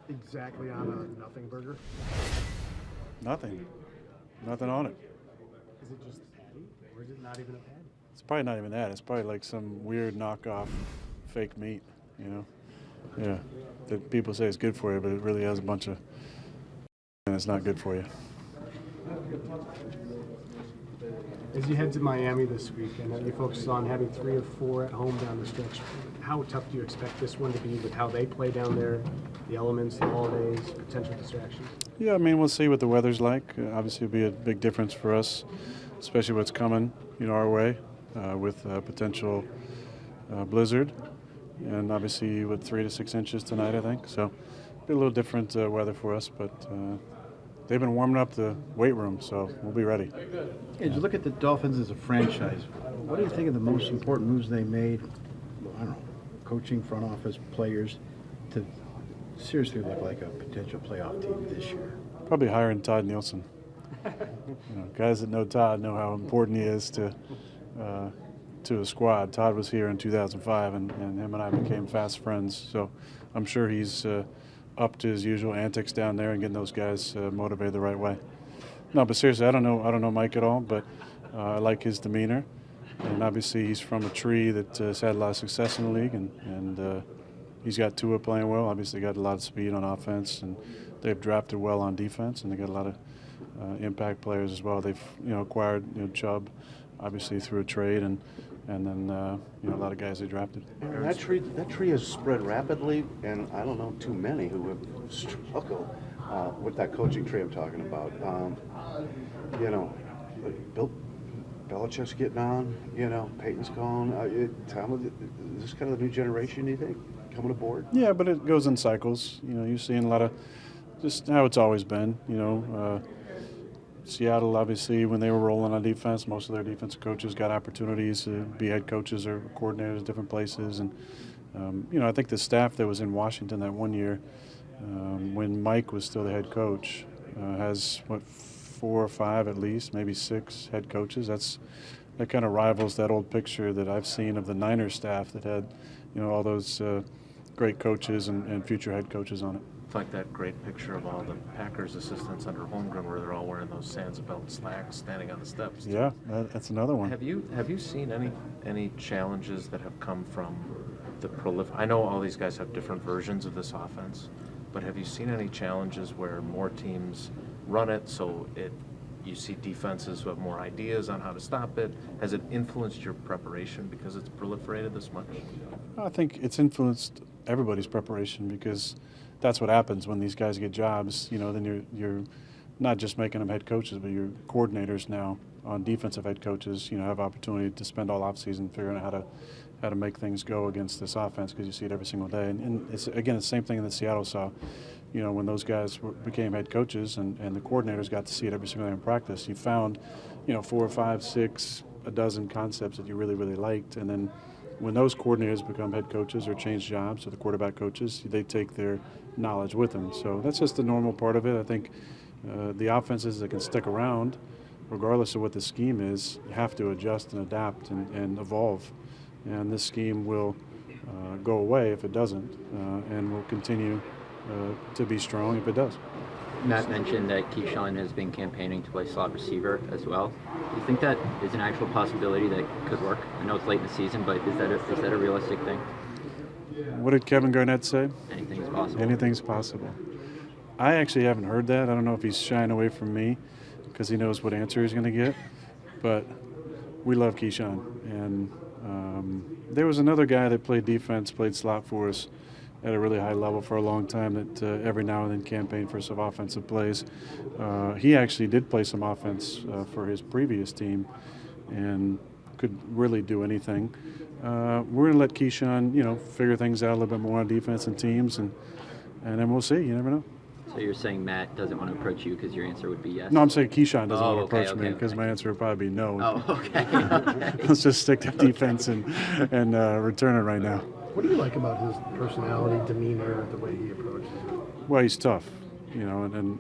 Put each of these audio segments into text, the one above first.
exactly on a nothing burger? Nothing on it. Is it just patty, or is it not even a patty? It's probably not even that. It's probably like some weird knockoff fake meat, you know? Yeah, that people say it's good for you, but it really has a bunch of and it's not good for you. As you head to Miami this week, I know you focused on having 3 or 4 at home down the stretch. How tough do you expect this one to be with how they play down there, the elements, the holidays, potential distractions? Yeah, I mean, we'll see what the weather's like. Obviously, it'll be a big difference for us, especially what's coming, our way with potential blizzard, and obviously with 3 to 6 inches tonight, I think. So, be a little different weather for us, but they've been warming up the weight room, so we'll be ready. As you look at the Dolphins as a franchise, what do you think of the most important moves they made? I don't know, coaching, front office, players, to seriously look like a potential playoff team this year? Probably hiring Todd Nielsen. Guys that know Todd know how important he is to a squad. Todd was here in 2005, and him and I became fast friends. So I'm sure he's up to his usual antics down there and getting those guys motivated the right way. No, but seriously, I don't know Mike at all, but I like his demeanor, and obviously he's from a tree that has had a lot of success in the league, and he's got Tua playing well. Obviously, got a lot of speed on offense, and they've drafted well on defense, and they got a lot of impact players as well. They've acquired Chubb, obviously through a trade, and then a lot of guys they drafted. That tree has spread rapidly, and I don't know too many who have struggled with that coaching tree I'm talking about. Bill Belichick's getting on. Peyton's gone. Is this kind of the new generation? You think coming aboard? Yeah, but it goes in cycles. You're seeing a lot of just how it's always been. Seattle, obviously, when they were rolling on defense, most of their defensive coaches got opportunities to be head coaches or coordinators at different places. And, I think the staff that was in Washington that one year, when Mike was still the head coach, has, 4 or 5 at least, maybe 6 head coaches. That kind of rivals that old picture that I've seen of the Niners staff that had, all those great coaches and future head coaches on it. It's like that great picture of all the Packers assistants under Holmgren where they're all wearing those Sansabelt slacks standing on the steps. Yeah, that's another one. Have you seen any challenges that have come from the I know all these guys have different versions of this offense, but have you seen any challenges where more teams run it, so you see defenses who have more ideas on how to stop it? Has it influenced your preparation because it's proliferated this much? I think it's influenced everybody's preparation because that's what happens when these guys get jobs. Then you're not just making them head coaches, but you're coordinators now on defensive head coaches. Have opportunity to spend all offseason figuring out how to make things go against this offense because you see it every single day. And it's again the same thing that Seattle saw. When those guys became head coaches and the coordinators got to see it every single day in practice, you found 4 or 5, 6, a dozen concepts that you really, really liked, and then when those coordinators become head coaches or change jobs, or the quarterback coaches, they take their knowledge with them. So that's just the normal part of it. I think the offenses that can stick around, regardless of what the scheme is, you have to adjust and adapt and evolve. And this scheme will go away if it doesn't, and will continue to be strong if it does. Matt mentioned that Keyshawn has been campaigning to play slot receiver as well. Do you think that is an actual possibility that could work? I know it's late in the season, but is that a realistic thing? What did Kevin Garnett say? Anything's possible. Anything's possible. I actually haven't heard that. I don't know if he's shying away from me because he knows what answer he's going to get. But we love Keyshawn. And there was another guy that played defense, played slot for us at a really high level for a long time that every now and then campaigned for some offensive plays. He actually did play some offense for his previous team and could really do anything. We're going to let Keyshawn, figure things out a little bit more on defense and teams, and then we'll see. You never know. So you're saying Matt doesn't want to approach you because your answer would be yes? No, I'm saying Keyshawn doesn't want to okay, approach me because my answer would probably be no. Oh, okay. Let's just stick to defense and return it right now. What do you like about his personality, demeanor, the way he approaches it? Well, he's tough, and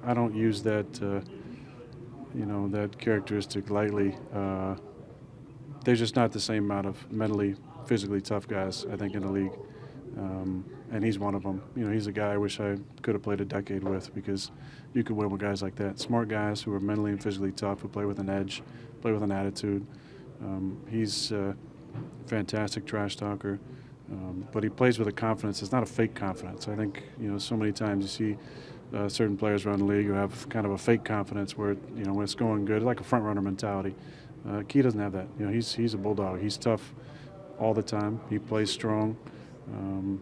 I don't use that, that characteristic lightly. There's just not the same amount of mentally, physically tough guys, I think, in the league. And he's one of them. You know, he's a guy I wish I could have played a decade with, because you could win with guys like that. Smart guys who are mentally and physically tough, who play with an edge, play with an attitude. He's a fantastic trash talker, but he plays with a confidence. It's not a fake confidence. I think, you know, so many times you see certain players around the league who have kind of a fake confidence where, you know, when it's going good, like a front runner mentality. Key doesn't have that. You know, he's a bulldog. He's tough all the time. He plays strong.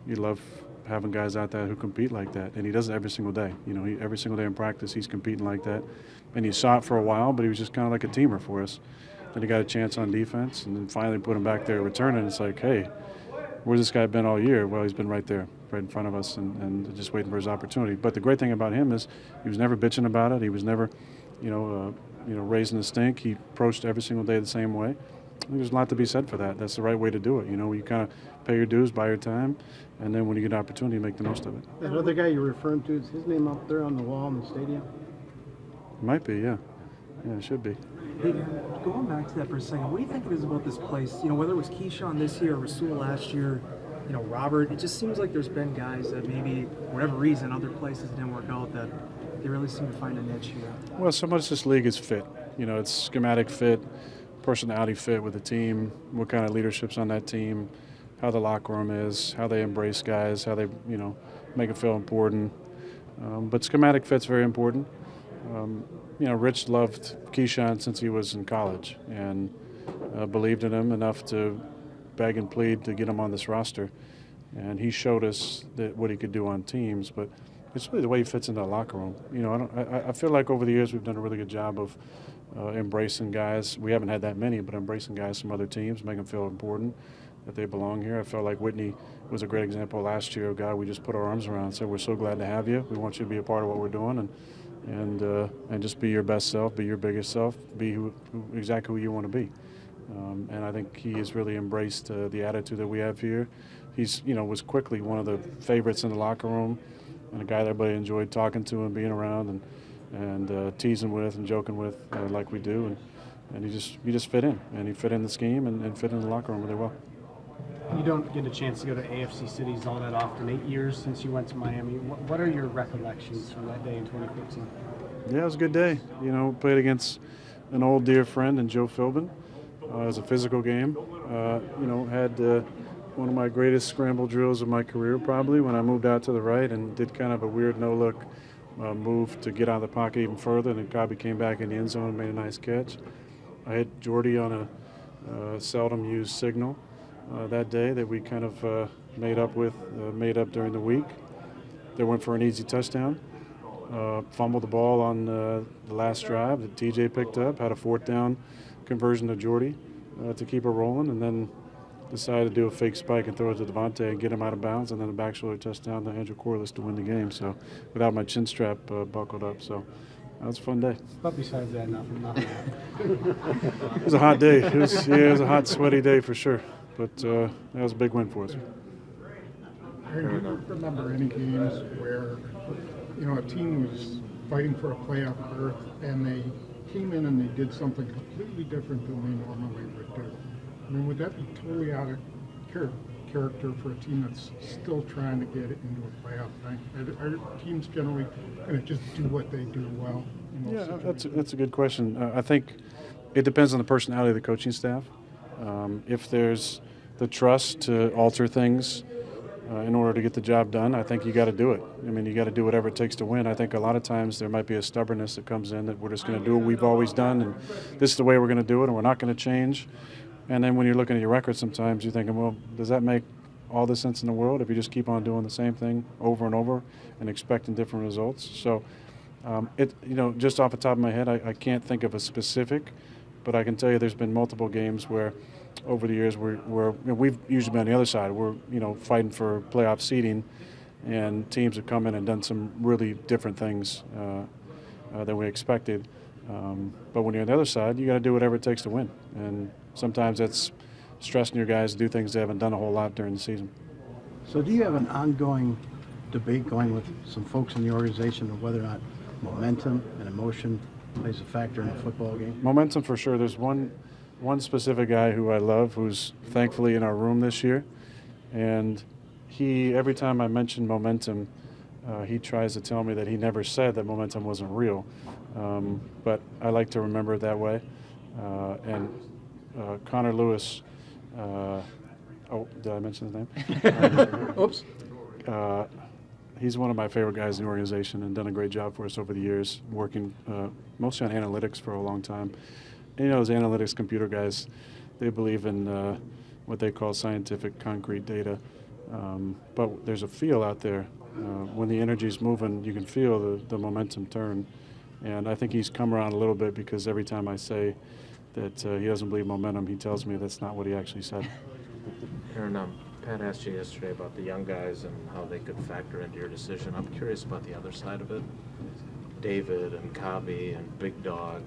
You love having guys out there who compete like that, and he does it every single day. You know, every single day in practice, he's competing like that. And you saw it for a while, but he was just kind of like a teamer for us. Then he got a chance on defense, and then finally put him back there returning. It's like, hey, where's this guy been all year? Well, he's been right there, right in front of us, and just waiting for his opportunity. But the great thing about him is he was never bitching about it. He was never, raising the stink. He approached every single day the same way. I think there's a lot to be said for that. That's the right way to do it. You know, you kind of pay your dues, buy your time, and then when you get an opportunity, make the most of it. That other guy you're referring to, is his name up there on the wall in the stadium? Might be, yeah. Yeah, it should be. Hey, going back to that for a second, what do you think it is about this place? You know, whether it was Keyshawn this year or Rasul last year, you know, Robert, it just seems like there's been guys that maybe, for whatever reason, other places didn't work out, that they really seem to find a niche here. Well, so much this league is fit. You know, it's schematic fit, personality fit with the team, what kind of leadership's on that team, how the locker room is, how they embrace guys, how they, you know, make it feel important. But schematic fit's very important. You know, Rich loved Keyshawn since he was in college and believed in him enough to beg and plead to get him on this roster. And he showed us what he could do on teams, but it's really the way he fits into the locker room. You know, I feel like over the years we've done a really good job of embracing guys. We haven't had that many, but embracing guys from other teams, making them feel important, that they belong here. I felt like Whitney was a great example last year of a guy we just put our arms around and said, we're so glad to have you. We want you to be a part of what we're doing, and just be your best self, be your biggest self, be exactly who you want to be. And I think he has really embraced the attitude that we have here. He's, you know, was quickly one of the favorites in the locker room, and a guy that everybody enjoyed talking to and being around and teasing with and joking with like we do. And he just fit in, and he fit in the scheme and fit in the locker room really well. You don't get a chance to go to AFC cities all that often. 8 years since you went to Miami. What are your recollections from that day in 2015? Yeah, it was a good day. You know, played against an old dear friend in Joe Philbin. It was a physical game. You know, had one of my greatest scramble drills of my career probably when I moved out to the right and did kind of a weird no-look move to get out of the pocket even further, and then Cobby came back in the end zone and made a nice catch. I hit Jordy on a seldom used signal that day that we kind of made up during the week. They went for an easy touchdown. Fumbled the ball on the last drive that TJ picked up, had a 4th down conversion to Jordy to keep it rolling, and then decided to do a fake spike and throw it to Devontae and get him out of bounds, and then a back shoulder touchdown to Andrew Corliss to win the game. So without my chin strap buckled up. So that was a fun day. But besides that, nothing. It was a hot day. It was a hot, sweaty day for sure. But that was a big win for us. Aaron, do you remember any games where, you know, a team was fighting for a playoff berth and they came in and they did something completely different than they normally would do? I mean, would that be totally out of character for a team that's still trying to get it into a playoff thing? Are teams generally going to just do what they do well? Yeah, that's a good question. I think it depends on the personality of the coaching staff. If there's the trust to alter things in order to get the job done, I think you got to do it. I mean, you got to do whatever it takes to win. I think a lot of times there might be a stubbornness that comes in that we're just going to do what we've always done, and this is the way we're going to do it, and we're not going to change. And then when you're looking at your record, sometimes you're thinking, well, does that make all the sense in the world if you just keep on doing the same thing over and over and expecting different results? So, just off the top of my head, I can't think of a specific, but I can tell you there's been multiple games where over the years we've usually been on the other side. We're, fighting for playoff seeding, and teams have come in and done some really different things than we expected. But when you're on the other side, you got to do whatever it takes to win. And sometimes that's stressing your guys to do things they haven't done a whole lot during the season. So do you have an ongoing debate going with some folks in the organization of whether or not momentum and emotion plays a factor in a football game? Momentum for sure. There's one specific guy who I love who's thankfully in our room this year. And every time I mention momentum, he tries to tell me that he never said that momentum wasn't real. But I like to remember it that way. And Connor Lewis, did I mention his name? Oops. He's one of my favorite guys in the organization and done a great job for us over the years, working mostly on analytics for a long time. And, those analytics computer guys, they believe in what they call scientific concrete data. But there's a feel out there. When the energy's moving, you can feel the momentum turn. And I think he's come around a little bit because every time I say that he doesn't believe momentum, he tells me that's not what he actually said. Aaron, Pat asked you yesterday about the young guys and how they could factor into your decision. I'm curious about the other side of it. David and Kabi and Big Dog.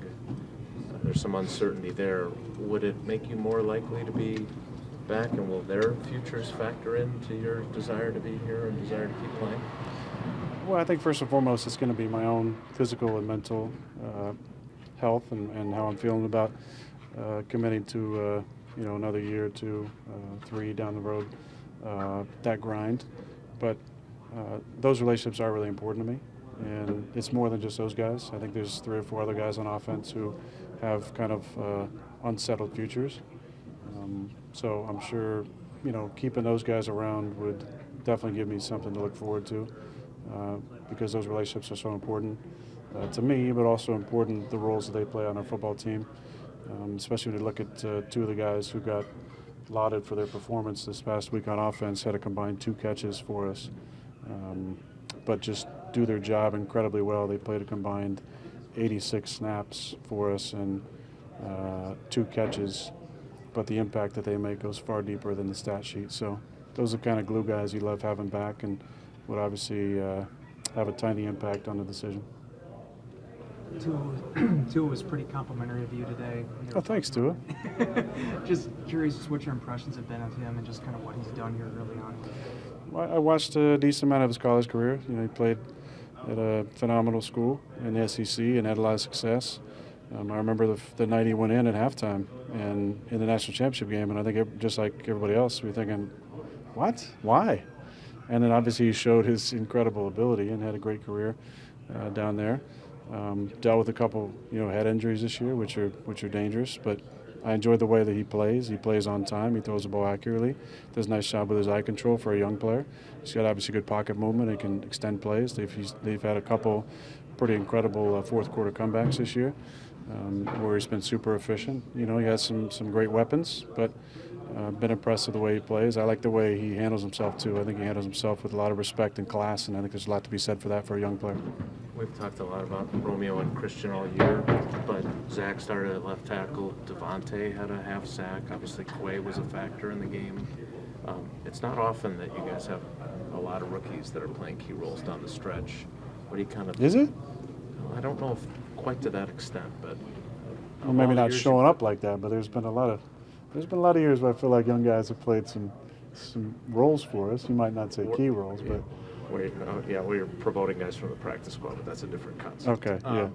There's some uncertainty there. Would it make you more likely to be back, and will their futures factor into your desire to be here and desire to keep playing? Well, I think first and foremost it's going to be my own physical and mental health and how I'm feeling about committing to another year or two, 3 down the road, that grind. But those relationships are really important to me, and it's more than just those guys. I think there's 3 or 4 other guys on offense who have kind of unsettled futures. So I'm sure, keeping those guys around would definitely give me something to look forward to because those relationships are so important to me, but also important the roles that they play on our football team, especially when you look at 2 of the guys who got lauded for their performance this past week on offense, had a combined 2 catches for us, but just do their job incredibly well. They played a combined 86 snaps for us and 2 catches, but the impact that they make goes far deeper than the stat sheet. So those are the kind of glue guys you love having back and would obviously have a tiny impact on the decision. Tua was pretty complimentary of you today. Oh, thanks, Tua. Just curious what your impressions have been of him and just kind of what he's done here early on. Well, I watched a decent amount of his college career. He played at a phenomenal school in the SEC and had a lot of success. I remember the night he went in at halftime and in the national championship game, and I think just like everybody else, we were thinking, what? Why? And then obviously he showed his incredible ability and had a great career down there. Dealt with a couple, head injuries this year, which are dangerous. But I enjoyed the way that he plays. He plays on time. He throws the ball accurately. Does a nice job with his eye control for a young player. He's got obviously good pocket movement and can extend plays. They've had a couple pretty incredible fourth quarter comebacks this year, where he's been super efficient. He has some great weapons, but been impressed with the way he plays. I like the way he handles himself too. I think he handles himself with a lot of respect and class, and I think there's a lot to be said for that for a young player. We've talked a lot about Romeo and Christian all year, but Zach started at left tackle. Devontae had a half sack. Obviously, Quay was a factor in the game. It's not often that you guys have a lot of rookies that are playing key roles down the stretch. What do you kind of? Is it? I don't know if quite to that extent, but well, maybe not showing up like that. But there's been a lot of years where I feel like young guys have played some roles for us. You might not say key roles, but. We're promoting guys from the practice squad, but that's a different concept. Okay, yeah.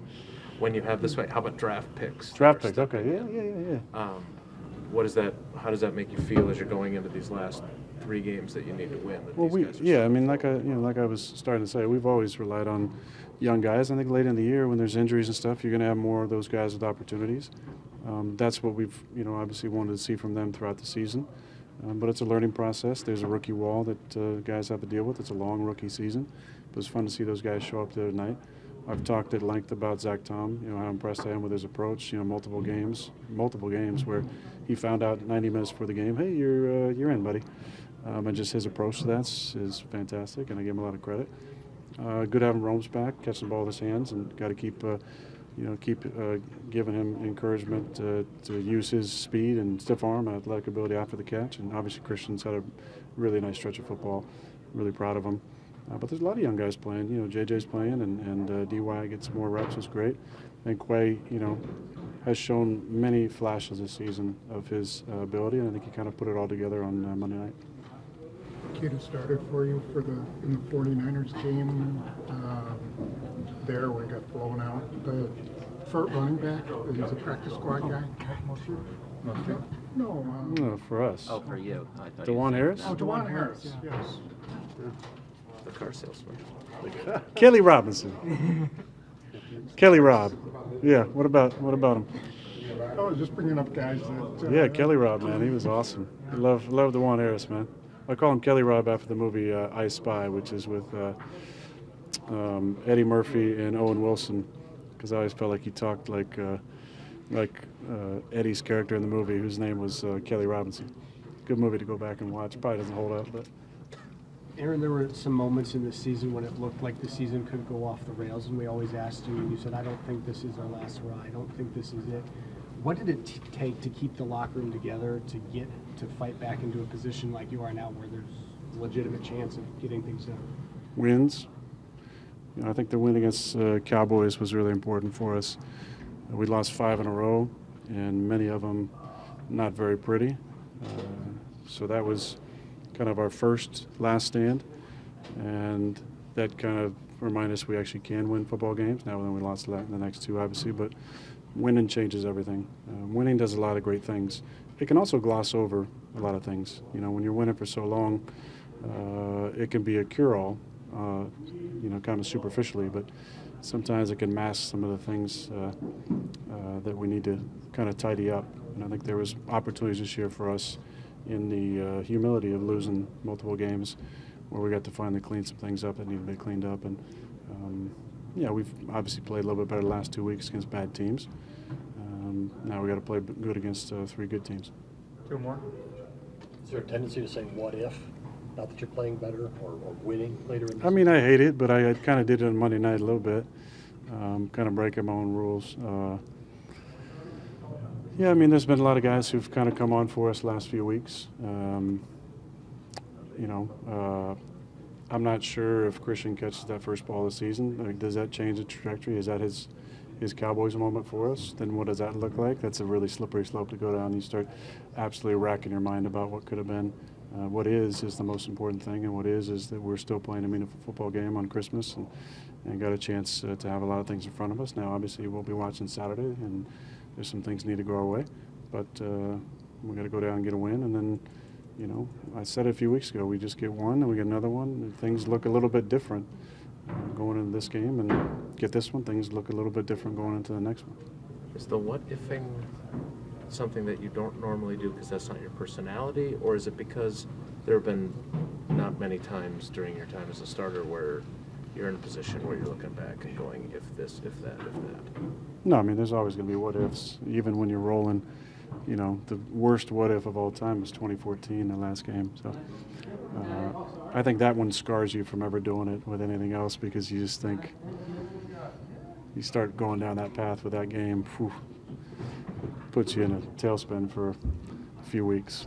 When you have this way, how about draft picks? Draft picks, okay, yeah. How does that make you feel as you're going into these last 3 games that you need to win? Well, like I was starting to say, we've always relied on young guys. I think late in the year when there's injuries and stuff, you're going to have more of those guys with opportunities. That's what we've, obviously wanted to see from them throughout the season. But it's a learning process. There's a rookie wall that guys have to deal with. It's a long rookie season. It was fun to see those guys show up the other night. I've talked at length about Zach Tom, how impressed I am with his approach. Multiple games where he found out 90 minutes before the game, hey, you're in, buddy. And just his approach to that is fantastic, and I give him a lot of credit. Good having Rome's back, catching the ball with his hands, and got to keep giving him encouragement to use his speed and stiff arm and athletic ability after the catch. And obviously Christian's had a really nice stretch of football. Really proud of him. But there's a lot of young guys playing. JJ's playing, and DY gets more reps. Is great. And Quay, has shown many flashes this season of his ability, and I think he kind of put it all together on Monday night. Kid who started for you in the 49ers game there when he got blown out. The running back, he's a practice squad guy. No, for us. Oh, for you. DeJuan Harris? DeJuan Harris, yes. The car salesman. Kelly Robinson. Kelly Robb. Yeah. What about him? I was just bringing up guys that. Yeah, Kelly Robb, man, he was awesome. I love DeJuan Harris, man. I call him Kelly Robb after the movie I Spy, which is with Eddie Murphy and Owen Wilson, because I always felt like he talked like Eddie's character in the movie, whose name was Kelly Robinson. Good movie to go back and watch. Probably doesn't hold up, but. Aaron, there were some moments in this season when it looked like the season could go off the rails, and we always asked you, and you said, I don't think this is our last hurrah. I don't think this is it. What did it take to keep the locker room together, to fight back into a position like you are now where there's a legitimate chance of getting things done? Wins. I think the win against Cowboys was really important for us. We lost 5 in a row, and many of them not very pretty. So that was kind of our first last stand, and that kind of reminded us we actually can win football games. Now then we lost the next 2, obviously, but winning changes everything. Winning does a lot of great things. It can also gloss over a lot of things. When you're winning for so long, it can be a cure-all, kind of superficially, but sometimes it can mask some of the things that we need to kind of tidy up. And I think there was opportunities this year for us in the humility of losing multiple games where we got to finally clean some things up that needed to be cleaned up. And, we've obviously played a little bit better the last 2 weeks against bad teams. Now we got to play good against 3 good teams. 2 more. Is there a tendency to say what if, not that you're playing better or winning later in the I mean, I hate it, but I kind of did it on Monday night a little bit, kind of breaking my own rules. Yeah, I mean, there's been a lot of guys who've kind of come on for us the last few weeks. I'm not sure if Christian catches that first ball of the season. Like, does that change the trajectory? Is that his Cowboys moment for us? Then what does that look like? That's a really slippery slope to go down. You start absolutely racking your mind about what could have been. What is the most important thing, and what is that we're still playing a meaningful football game on Christmas and got a chance to have a lot of things in front of us. Now, obviously, we'll be watching Saturday, and there's some things need to go our way, but we got to go down and get a win. And then, I said it a few weeks ago, we just get one and we get another one, and things look a little bit different going into this game, and get this one, things look a little bit different going into the next one. Is the what-ifing something that you don't normally do because that's not your personality, or is it because there have been not many times during your time as a starter where you're in a position where you're looking back and going, if this, if that, if that? No, I mean, there's always going to be what-ifs, even when you're rolling. The worst what-if of all time was 2014, the last game. So I think that one scars you from ever doing it with anything else, because you just think, you start going down that path with that game, puts you in a tailspin for a few weeks.